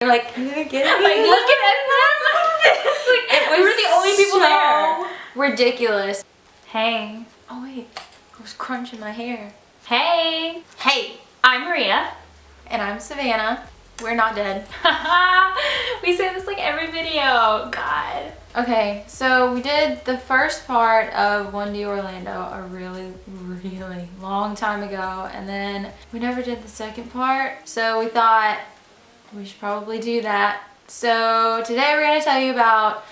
like, get it? Like, look at us. Like, we were the only people there. Ridiculous. Hey. Oh wait, I was crunching my hair. Hey. Hey, I'm Maria. and I'm Savannah. We're not dead. We say this like every video. God. Okay, so we did the first part of 1D Orlando a really long time ago, and then we never did the second part, so we thought we should probably do that. So today we're going to tell you about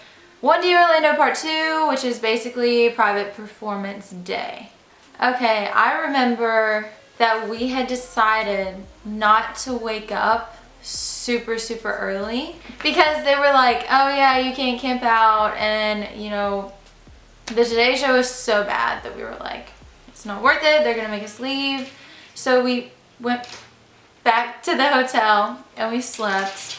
1D Orlando Part 2, which is basically Private Performance Day. Okay, I remember that we had decided not to wake up super early because they were like, oh yeah, you can't camp out, and you know, the Today Show was so bad that we were like, it's not worth it, they're gonna make us leave. So we went back to the hotel and we slept.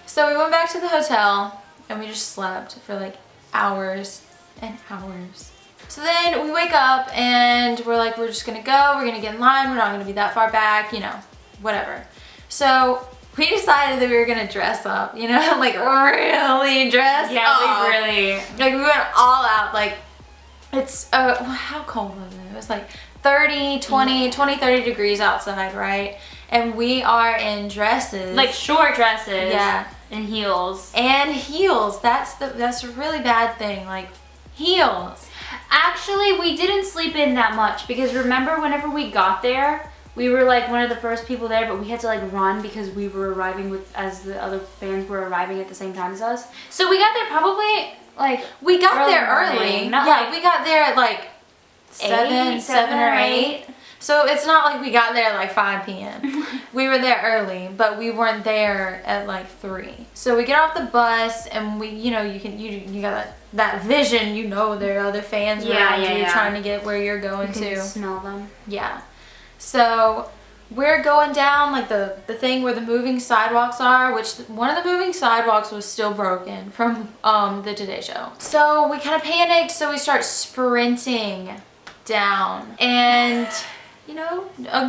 So we went back to the hotel and we just slept for like hours and hours. So then we wake up and we're like, we're just gonna go, we're gonna get in line, we're not gonna be that far back, you know, whatever. So we decided that we were gonna dress up, you know, like really dress up. Yeah, we really. Like we went all out, like it's, how cold was it? It was like 30 degrees outside, right? And we are in dresses. Like short dresses. Yeah. And heels. And heels, that's a really bad thing, like heels. Actually, we didn't sleep in that much because remember whenever we got there, we were like one of the first people there, but we had to like run because we were arriving as the other fans were arriving at the same time as us. So we got there probably like we got there early. Not yeah, like we got there at like 7 or 8. So it's not like we got there at like 5 p.m. We were there early, but we weren't there at like 3. So we get off the bus and we, you know, you got that vision, you know, there are other fans around you trying to get where you're going you can to. Smell them. Yeah. So we're going down like the thing where the moving sidewalks are, which one of the moving sidewalks was still broken from the Today Show. So we kind of panicked, so we start sprinting down, and you know,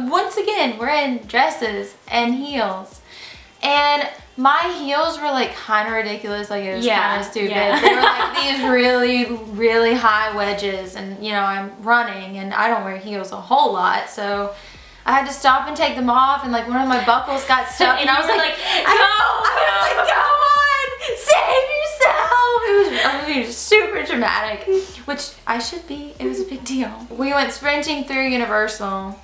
once again we're in dresses and heels, and my heels were like kind of ridiculous, like it was kind of stupid. They were like these really high wedges, and you know, I'm running and I don't wear heels a whole lot, so I had to stop and take them off, and like one of my buckles got stuck, and I was like, I was like, come on, save yourself. It was super dramatic, which I should be. It was a big deal. We went sprinting through Universal,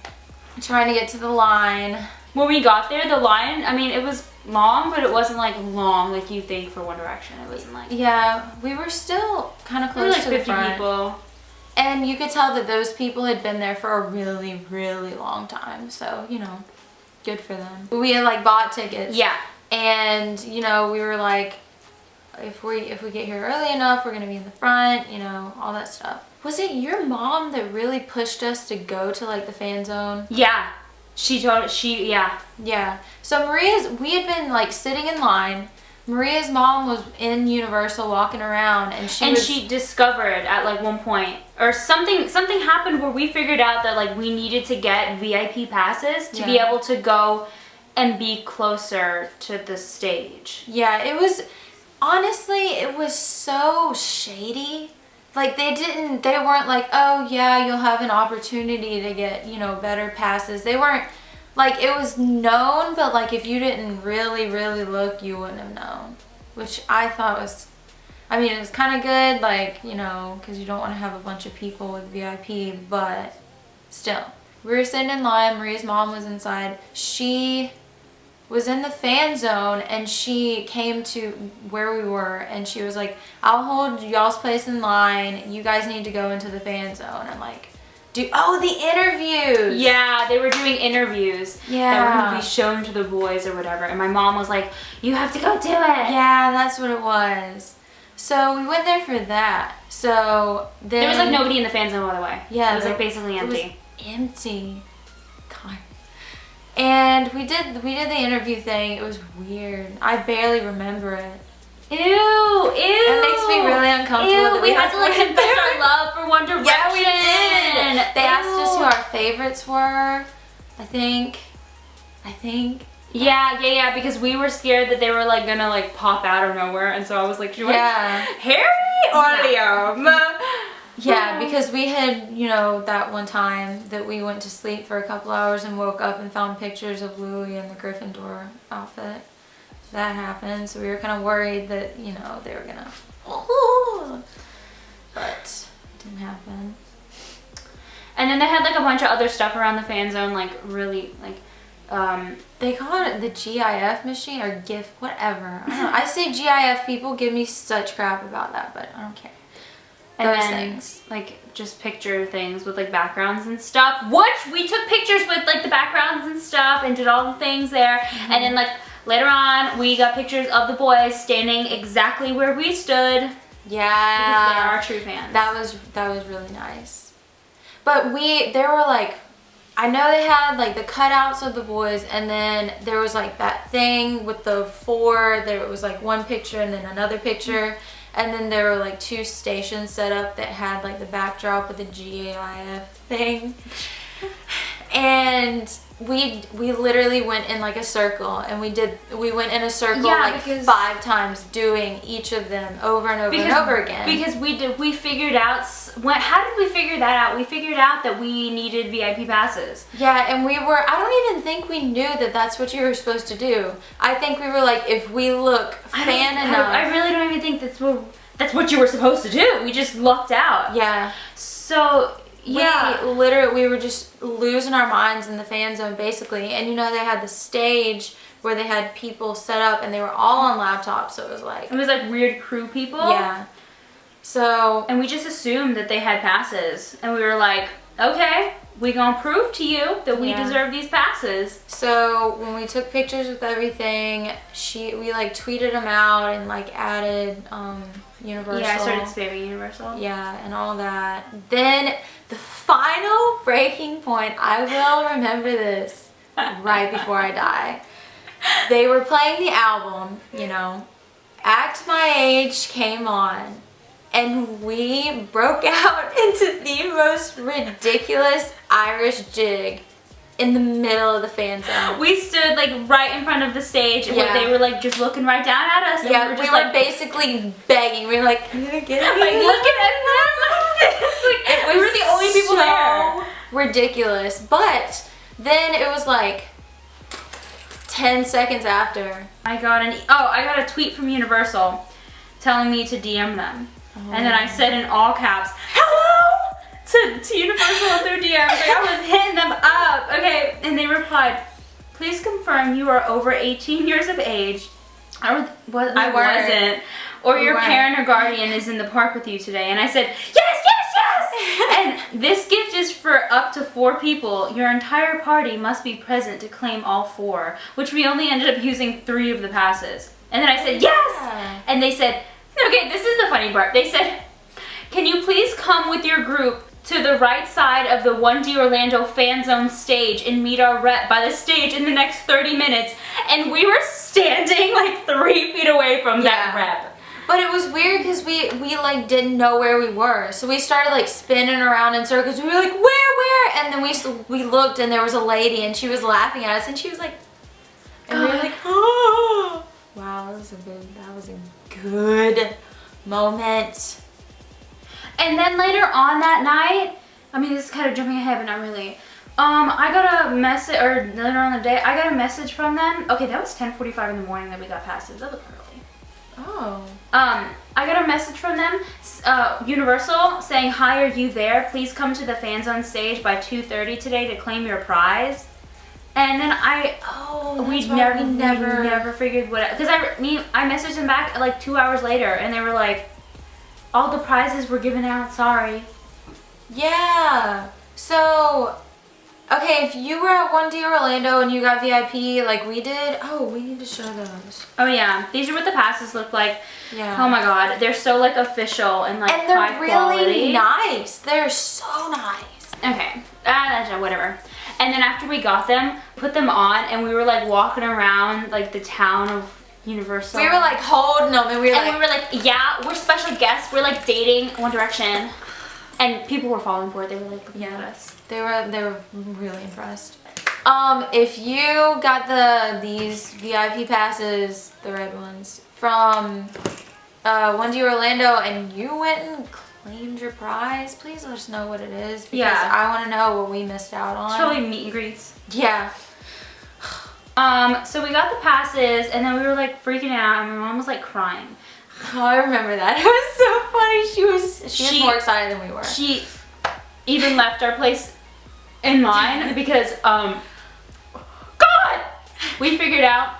trying to get to the line. When we got there, the line, I mean, it was long, but it wasn't like long like you think for One Direction. It wasn't like... Yeah, we were still kind of close to the front. 50 people. And you could tell that those people had been there for a really long time. So, you know, good for them. We had like bought tickets. Yeah. And, you know, we were like, if we get here early enough, we're going to be in the front, you know, all that stuff. Was it your mom that really pushed us to go to like the Fanzone? Yeah. Yeah. Yeah. So we had been like sitting in line. Maria's mom was in Universal walking around, and she discovered at like one point, or something happened where we figured out that like we needed to get VIP passes to be able to go and be closer to the stage. Yeah, it was, honestly, it was so shady. Like they weren't like, oh yeah, you'll have an opportunity to get, you know, better passes. They weren't, like, it was known, but like if you didn't really look, you wouldn't have known. Which I thought was, I mean, it was kind of good, like, you know, because you don't want to have a bunch of people with VIP, but still. We were sitting in line, Maria's mom was inside. She was in the fan zone, and she came to where we were, and she was like, I'll hold y'all's place in line, you guys need to go into the fan zone and like the interviews. Yeah, they were doing interviews that were going to be shown to the boys or whatever, and my mom was like, you have to go do it. Yeah, that's what it was. So we went there for that. So then there was like nobody in the fan zone, by the way. Yeah, it was like basically empty. It was empty. God. And we did the interview thing. It was weird. I barely remember it. Ew. It makes me really uncomfortable. Ew, we had to like confess our love for One Direction. Yeah, we did. They asked us who our favorites were. I think I think. Yeah, because we were scared that they were like gonna like pop out of nowhere, and so I was like, Harry or Liam? Yeah, because we had, you know, that one time that we went to sleep for a couple hours and woke up and found pictures of Louis in the Gryffindor outfit. That happened, so we were kind of worried that, you know, they were gonna, but it didn't happen. And then they had like a bunch of other stuff around the fan zone, like really like, they call it the GIF machine or GIF, whatever. I don't know. I say GIF, people give me such crap about that, but I don't care. and Those then things. like just picture things with like backgrounds and stuff. Which we took pictures with like the backgrounds and stuff and did all the things there. And then like later on, we got pictures of the boys standing exactly where we stood. Yeah. Because they are our true fans. That was really nice. But there were like, I know they had like the cutouts of the boys, and then there was like that thing with the 4, there was like one picture and then another picture, and then there were like 2 stations set up that had like the backdrop with the GIF thing. And we literally went in like a circle, and we went in a circle like 5 times doing each of them over and over and over again. Because we figured out, how did we figure that out? We figured out that we needed VIP passes. Yeah, and I don't even think we knew that that's what you were supposed to do. I think we were like, if we look fan enough. I really don't even think that's what you were supposed to do. We just lucked out. Yeah. So, yeah. We were just losing our minds in the fan zone basically. And you know, they had the stage where they had people set up and they were all on laptops, so it was like weird crew people. Yeah. So, and we just assumed that they had passes, and we were like, okay, we gonna prove to you that we deserve these passes. So when we took pictures with everything, we like tweeted them out and like added Universal. Yeah, I started spamming Universal. Yeah, and all that. Then the final breaking point, I will remember this right before I die. They were playing the album, you know, Act My Age came on, and we broke out into the most ridiculous Irish jig in the middle of the fan zone. We stood like right in front of the stage, and they were like just looking right down at us. And yeah, we were basically begging. We were like, can you get me? Like, looking at them like this. Like, we were the only people there. Ridiculous. But then it was like 10 seconds after. I got a tweet from Universal telling me to DM them. And then I said in all caps, hello, to Universal through DMs. Like, I was hitting them up. Okay, and they replied, please confirm you are over 18 years of age. I wasn't. Or your parent or guardian is in the park with you today. And I said, yes! And this gift is for up to 4 people. Your entire party must be present to claim all 4, which we only ended up using 3 of the passes. And then I said, yes! And they said, okay, this is the funny part. They said, can you please come with your group to the right side of the 1D Orlando fan zone stage and meet our rep by the stage in the next 30 minutes. And we were standing like 3 feet away from that rep. But it was weird because we like didn't know where we were. So we started like spinning around in circles. We were like, where? And then we looked, and there was a lady, and she was laughing at us, and she was like, and we were like, oh. Wow, that was a good moment. And then later on that night, I mean, this is kind of jumping ahead, but not really. I got a message, or later on in the day, I got a message from them. Okay, that was 10:45 in the morning that we got passes. That was early. Oh. I got a message from them, Universal, saying, hi, are you there? Please come to the Fans on stage by 2:30 today to claim your prize. And then we never figured what, because I messaged them back like 2 hours later, and they were like, all the prizes were given out, sorry. Yeah. So, okay, if you were at 1D Orlando and you got VIP like we did, we need to show those. Oh yeah, these are what the passes look like. Yeah. Oh my god, they're so like official and like and they're high quality. Really nice. They're so nice. Okay, whatever. And then after we got them, put them on, and we were like walking around like the town of Universal. We were like holding them, and we were like, yeah, we're special guests. We're like dating One Direction, and people were falling for it. They were like looking at us. They were really impressed. If you got these VIP passes, the red ones, from One Day Orlando and you went and claimed your prize, please let us know what it is, because I want to know what we missed out on. It's probably meet and greets. Yeah. So we got the passes and then we were like freaking out and my mom was like crying. Oh, I remember that. It was so funny. She was more excited than we were. She even left our place in line because God, we figured out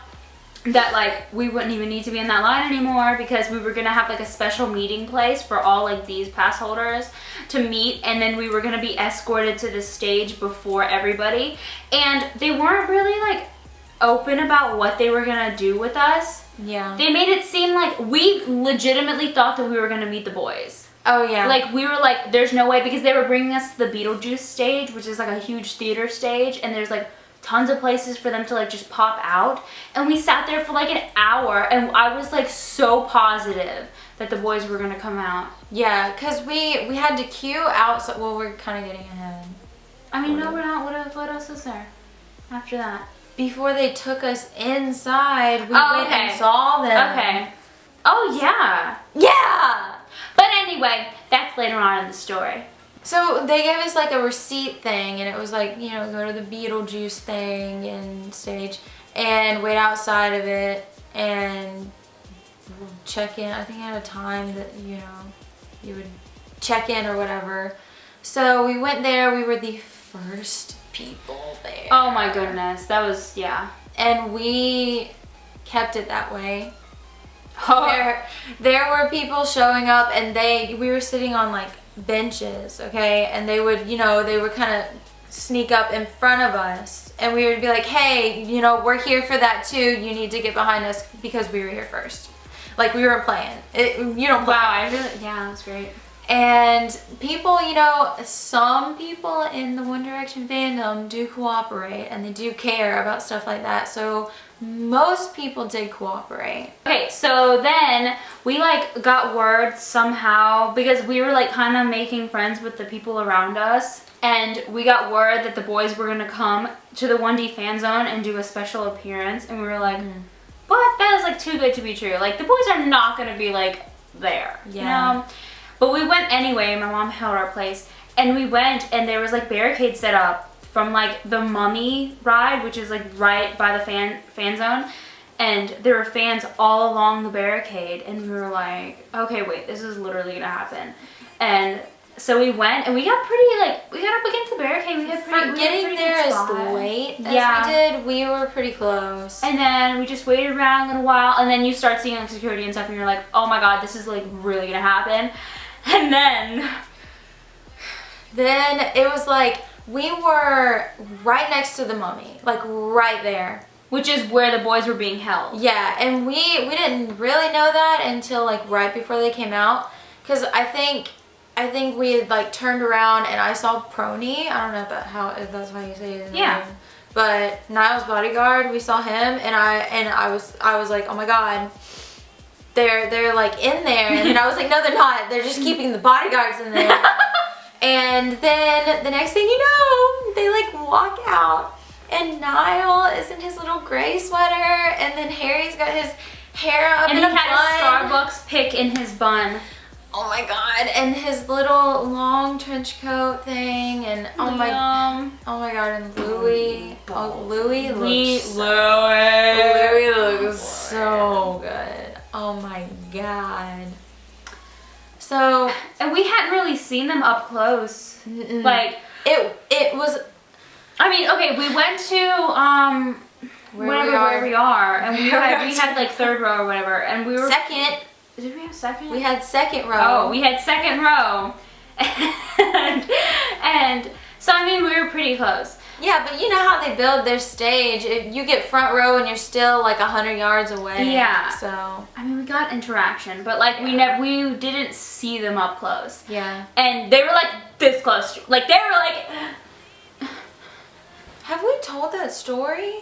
that like we wouldn't even need to be in that line anymore because we were gonna have like a special meeting place for all like these pass holders to meet, and then we were gonna be escorted to the stage before everybody, and they weren't really like open about what they were gonna do with us. Yeah. They made it seem like we legitimately thought that we were gonna meet the boys. Oh yeah. Like we were like, there's no way, because they were bringing us to the Beetlejuice stage, which is like a huge theater stage, and there's like tons of places for them to like just pop out, and we sat there for like an hour and I was like so positive that the boys were gonna come out. Yeah, because we had to queue out, so well, we're kind of getting ahead. I mean, no, we're not. What else is there after that? Before they took us inside, we Oh, went okay. and saw them. Okay. Oh yeah. Yeah! But anyway, that's later on in the story. So they gave us like a receipt thing, and it was like, you know, go to the Beetlejuice thing and stage and wait outside of it and check in. I think at a time that, you know, you would check in or whatever. So we went there. We were the first people there. Oh my goodness, that was, yeah. And we kept it that way. Oh. There were people showing up, and we were sitting on like benches, okay, and they would, you know, they would kind of sneak up in front of us, and we would be like, hey, you know, we're here for that too, you need to get behind us because we were here first. Like we were playing. You don't play. Wow, I really, yeah, that's great. And people, you know, some people in the One Direction fandom do cooperate, and they do care about stuff like that, so most people did cooperate. Okay, so then we like got word somehow, because we were like kind of making friends with the people around us, and we got word that the boys were gonna come to the 1D fan zone and do a special appearance, and we were like, what? That is like too good to be true. Like the boys are not gonna be like there, Yeah. you know? But we went anyway. My mom held our place, and we went, and there was like barricades set up from like the Mummy ride, which is like right by the fan zone, and there were fans all along the barricade, and we were like, okay, wait, this is literally gonna happen. And so we went, and we got pretty like, we got up against the barricade. We got pretty, For getting there as late as we did, we were pretty close. And then we just waited around a little while, and then you start seeing like security and stuff, and you're like, oh my god, this is like really gonna happen. And then it was like, we were right next to the Mummy, like right there. Which is where the boys were being held. Yeah, and we didn't really know that until like right before they came out, because I think we had like turned around and I saw Prony. I don't know if that's how you say his name. But Niall's bodyguard, we saw him, and I was like, oh my god, they're like in there, and then I was like, no, they're not. They're just keeping the bodyguards in there. And then the next thing you know, they like walk out, and Niall is in his little gray sweater, and then Harry's got his hair up in a bun. And he had a Starbucks pick in his bun. Oh my god, and his little long trench coat thing, and oh my god, and Louis. Oh, Louis looks so good. Oh my god. So, and we hadn't really seen them up close. Like it was. I mean, okay, we went to where we are, and we had like third row or whatever, and we were second. Did we have second? We had second row. Oh, we had second row, and so I mean we were pretty close. Yeah, but you know how they build their stage. You get front row and you're still like 100 yards away. Yeah. So I mean, we got interaction, but like we didn't see them up close. Yeah. And they were like this close. Like they were like. Have we told that story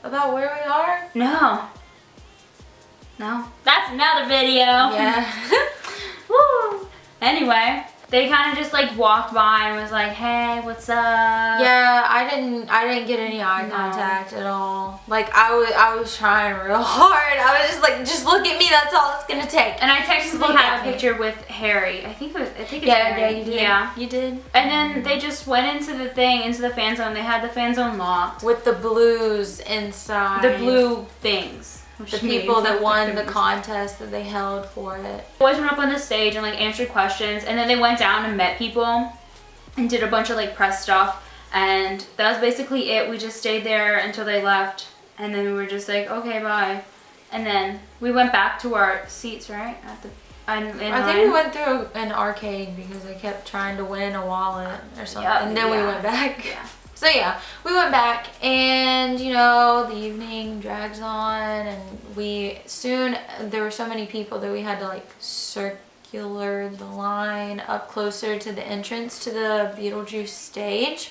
about where we are? No. No. That's another video. Yeah. Woo. Anyway. They kind of just like walked by and was like, "Hey, what's up?" Yeah, I didn't get any eye contact at all. Like I was trying real hard. I was just like, just look at me. That's all it's gonna take. And I technically have a picture with Harry. I think it's Harry. Yeah, you did. Yeah, you did. And then they just went into the fan zone. They had the fan zone locked with the blues inside. The blue things. The people that won the contest that they held for it. Boys went up on the stage and like answered questions, and then they went down and met people and did a bunch of like press stuff, and that was basically it. We just stayed there until they left, and then we were just like, okay, bye. And then we went back to our seats, right? I think we went through an arcade because I kept trying to win a wallet or something. Yep, and then we went back. Yeah. So yeah, we went back, and you know, the evening drags on, and there were so many people that we had to like circular the line up closer to the entrance to the Beetlejuice stage.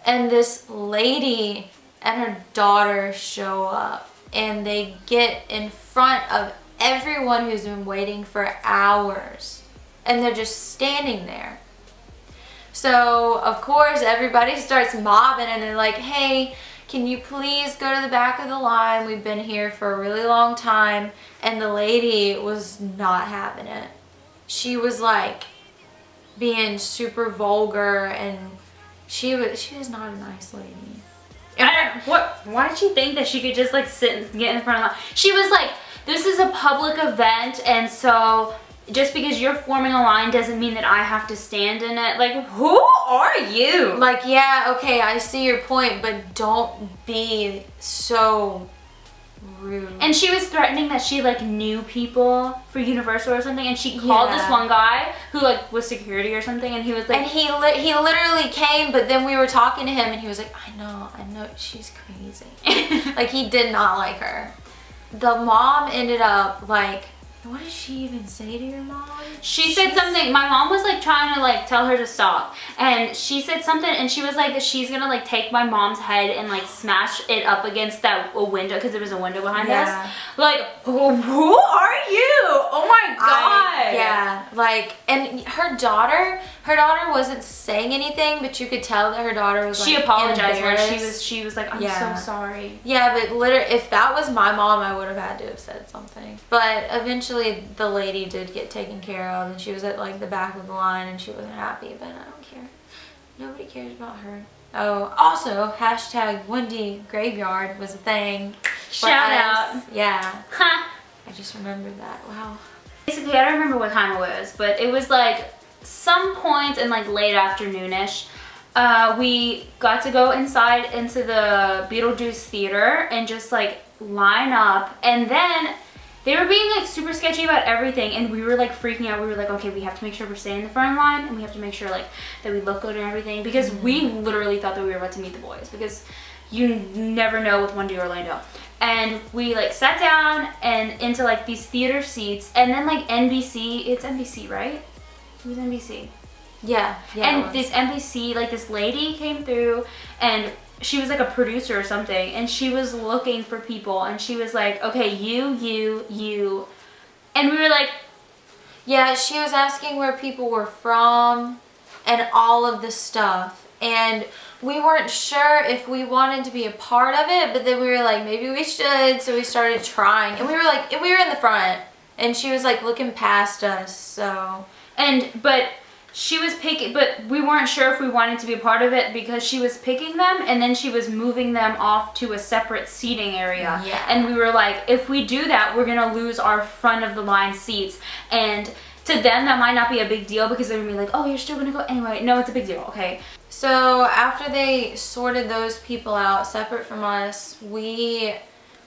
And this lady and her daughter show up, and they get in front of everyone who's been waiting for hours, and they're just standing there. So, of course, everybody starts mobbing, and they're like, hey, can you please go to the back of the line? We've been here for a really long time. And the lady was not having it. She was like being super vulgar, and she was not a nice lady. Why did she think that she could just like sit and get in front of the line? She was like, this is a public event, and so just because you're forming a line doesn't mean that I have to stand in it. Like, who are you? Like, yeah, okay, I see your point, but don't be so rude. And she was threatening that she like knew people for Universal or something, and she called this one guy who like was security or something, and he was like, and he literally came, but then we were talking to him, and he was like, I know, she's crazy. Like, he did not like her. The mom ended up like, what did she even say to your mom? She said something. My mom was like trying to like tell her to stop, and she said something, and she was like that she's gonna like take my mom's head and like smash it up against a window, because there was a window behind us. Like, who are you? Oh my god. Yeah, like, and her daughter wasn't saying anything, but you could tell that her daughter was like, she apologized when she was like, I'm so sorry. Yeah, but literally, if that was my mom, I would have had to have said something. But eventually the lady did get taken care of, and she was at like the back of the line, and she wasn't happy, but I don't care. Nobody cares about her. Oh, also, hashtag Wendy Graveyard was a thing. Shout out. Yeah. Huh. I just remembered that. Wow. Basically, I don't remember what time it was, but it was like some point in like late afternoonish. We got to go inside into the Beetlejuice theater and just like line up, and then they were being like super sketchy about everything, and we were like freaking out. We were like, okay, we have to make sure we're staying in the front line, and we have to make sure like that we look good and everything, because we literally thought that we were about to meet the boys, because you never know with One Day Orlando. And we like sat down and into like these theater seats, and then like NBC, it's NBC, right? It was NBC. Yeah. And this NBC, like this lady came through, and she was like a producer or something, and she was looking for people, and she was like, okay, you. And we were like, yeah, she was asking where people were from and all of this stuff. And we weren't sure if we wanted to be a part of it, but then we were like, maybe we should. So we started trying, and we were in the front, and she was like looking past us, so. But she was picking, but we weren't sure if we wanted to be a part of it, because she was picking them and then she was moving them off to a separate seating area. Yeah. And we were like, if we do that, we're gonna lose our front of the line seats. And to them, that might not be a big deal, because they're gonna be like, oh, you're still gonna go anyway. No, it's a big deal, okay? So after they sorted those people out separate from us, we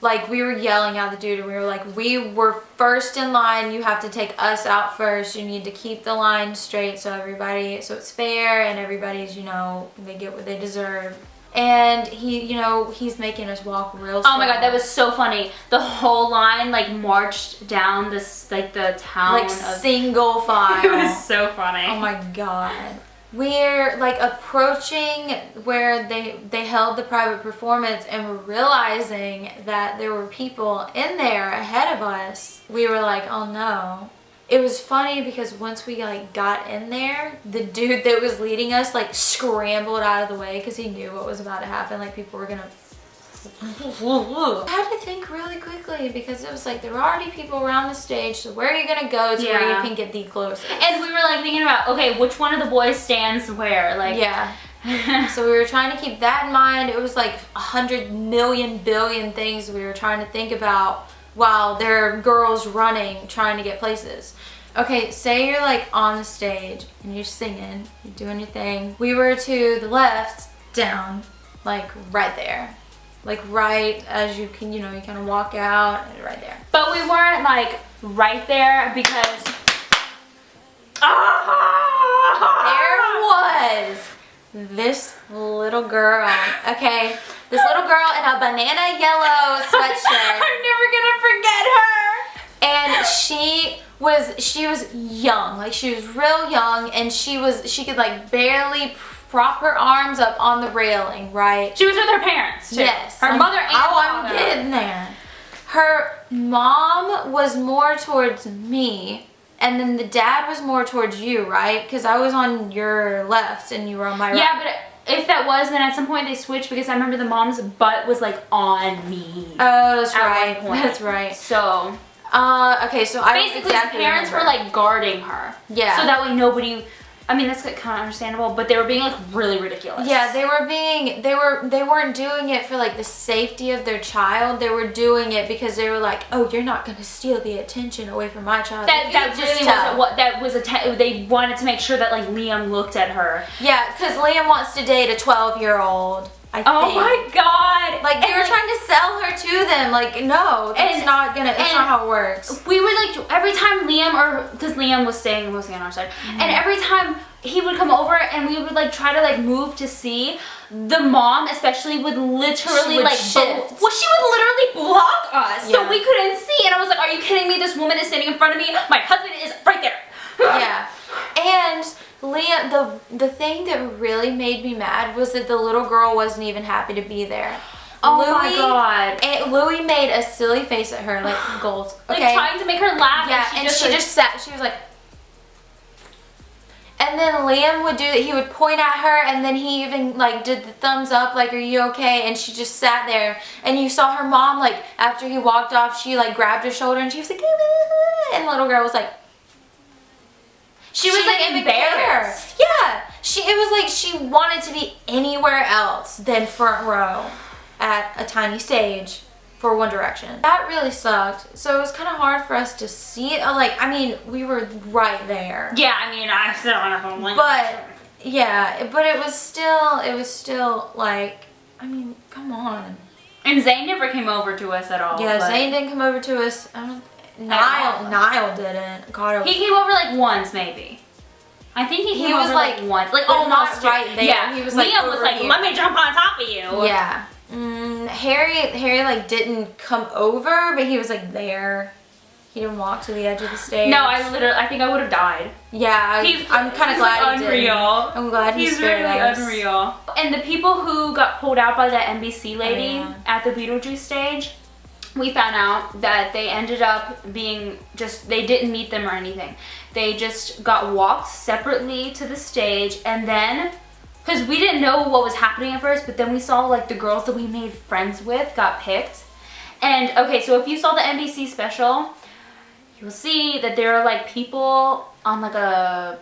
were yelling at the dude, and we were like, we were first in line, you have to take us out first, you need to keep the line straight so it's fair, and everybody's, they get what they deserve. And he's making us walk real slow. Oh my god, that was so funny. The whole line like marched down this the town, like single file. It was so funny. Oh my god. We're like approaching where they held the private performance, and we're realizing that there were people in there ahead of us. We were like, oh no. it was funny because once we like got in there, the dude that was leading us like scrambled out of the way because he knew what was about to happen. Like people were gonna. I had to think really quickly because it was like there were already people around the stage. So where are you gonna go to where you can get the closest? And we were like thinking about, okay, which one of the boys stands where? Like yeah. So we were trying to keep that in mind. It was like 100 million billion things we were trying to think about while there are girls running trying to get places. Okay, say you're like on the stage and you're singing, you're doing your thing. We were to the left, down, like right there. Like right as you can, you know, you kind of walk out and right there. But we weren't like right there because there was this little girl, okay? This little girl in a banana yellow sweatshirt. I'm never gonna forget her. And she was young, like she was real young, and she could like barely prop her arms up on the railing, right? She was with her parents too. Yes. Her mother and father. I'm getting there. Her mom was more towards me, and then the dad was more towards you, right? Because I was on your left and you were on my right. Yeah, but if that was, then at some point they switched because I remember the mom's butt was like on me. Oh, that's at right. one point. That's right. So okay, so I basically exactly the parents remember. were like guarding her. Yeah. So that way nobody. I mean, that's like kind of understandable, but they were being like really ridiculous. Yeah, they weren't doing it for like the safety of their child. They were doing it because they were like, oh, you're not going to steal the attention away from my child. That really wasn't what that was. They wanted to make sure that like Liam looked at her. Yeah, because Liam wants to date a 12-year-old. I think. Oh my god! Like they were trying to sell her to them. Like no, it's not how it works. We would like every time because Liam was staying mostly on our side, and every time he would come over and we would like try to like move to see, the mom especially would literally like shift. Well, she would literally block us so Yeah. we couldn't see, and I was like, are you kidding me? This woman is standing in front of me. My husband is right there. Yeah, and Liam, the thing that really made me mad was that the little girl wasn't even happy to be there. Oh my god. And Louis made a silly face at her, like goals. Okay. Like trying to make her laugh. Yeah, and she just sat. She was like. And then Liam would do that. He would point at her, and then he even like did the thumbs up, like, "Are you okay?" And she just sat there. And you saw her mom, like after he walked off, she like grabbed her shoulder, and she was like, and the little girl was like. She was like embarrassed. Yeah, it was like she wanted to be anywhere else than front row at a tiny stage for One Direction. That really sucked. So it was kind of hard for us to see it. Like, I mean, we were right there. Yeah, I mean, I still don't know if I'm like. But yeah, but it was still like, I mean, come on. And Zayn never came over to us at all. Yeah, Zayn didn't come over to us. Niall didn't. God, he came over like once, maybe. I think he came was over like once, like but almost not right there. Yeah, He was like Liam was like, here. "Let me jump on top of you." Yeah. Harry like didn't come over, but he was like there. He didn't walk to the edge of the stage. No, I think I would have died. Yeah, I'm kind of glad he did. Unreal. I'm glad he's spared really us. unreal. And the people who got pulled out by that NBC lady at the Beetlejuice stage, we found out that they ended up being they didn't meet them or anything. They just got walked separately to the stage, and then, because we didn't know what was happening at first, but then we saw like the girls that we made friends with got picked. And okay, so if you saw the NBC special, you'll see that there are like people on like I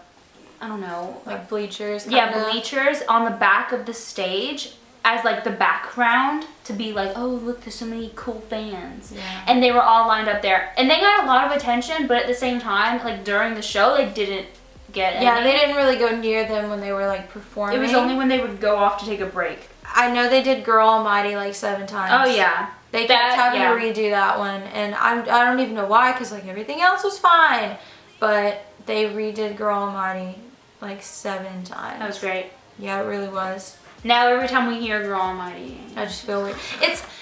don't know. Like bleachers. Yeah, bleachers on the back of the stage as like the background to be like, oh look, there's so many cool fans. Yeah. And they were all lined up there. And they got a lot of attention, but at the same time, like during the show, they didn't get any. Yeah, they didn't really go near them when they were like performing. It was only when they would go off to take a break. I know they did Girl Almighty like 7 times. Oh yeah. They kept having to redo that one, and I don't even know why, because like everything else was fine, but they redid Girl Almighty like 7 times. That was great. Yeah, it really was. Now every time we hear Girl Almighty, I just feel weird.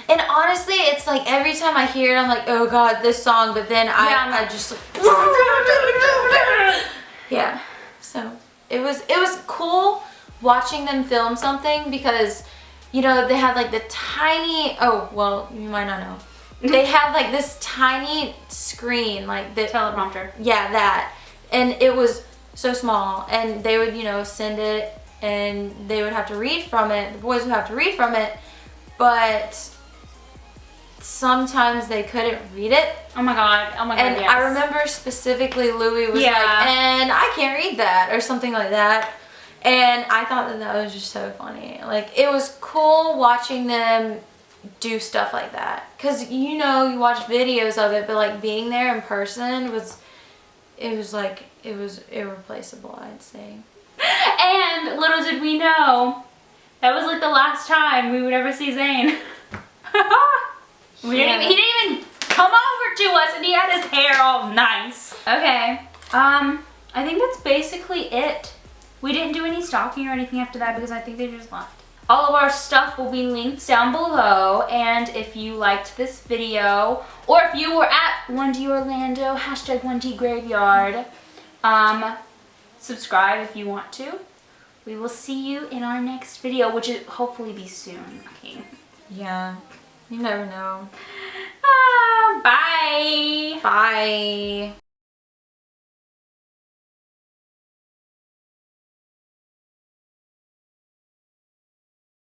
And honestly, it's like every time I hear it, I'm like, oh god, this song, but then I just like, yeah. So it was cool watching them film something because, you know, they had like the tiny, oh well, you might not know, they had like this tiny screen, like the teleprompter. Yeah, that. And it was so small, and they would, you know, send it and they would have to read from it. The boys would have to read from it, but sometimes they couldn't read it. Oh my god, And yes. I remember specifically Louis was like, and I can't read that, or something like that. And I thought that that was just so funny. Like, it was cool watching them do stuff like that. Because, you know, you watch videos of it, but like being there in person was irreplaceable, I'd say. And little did we know, that was like the last time we would ever see Zane. He didn't even come over to us, and he had his hair all nice. Okay, I think that's basically it. We didn't do any stalking or anything after that because I think they just left. All of our stuff will be linked down below, and if you liked this video, or if you were at 1D Orlando, hashtag 1D Graveyard, subscribe if you want to. We will see you in our next video, which will hopefully be soon. Okay. Yeah, you never know. Bye. Bye.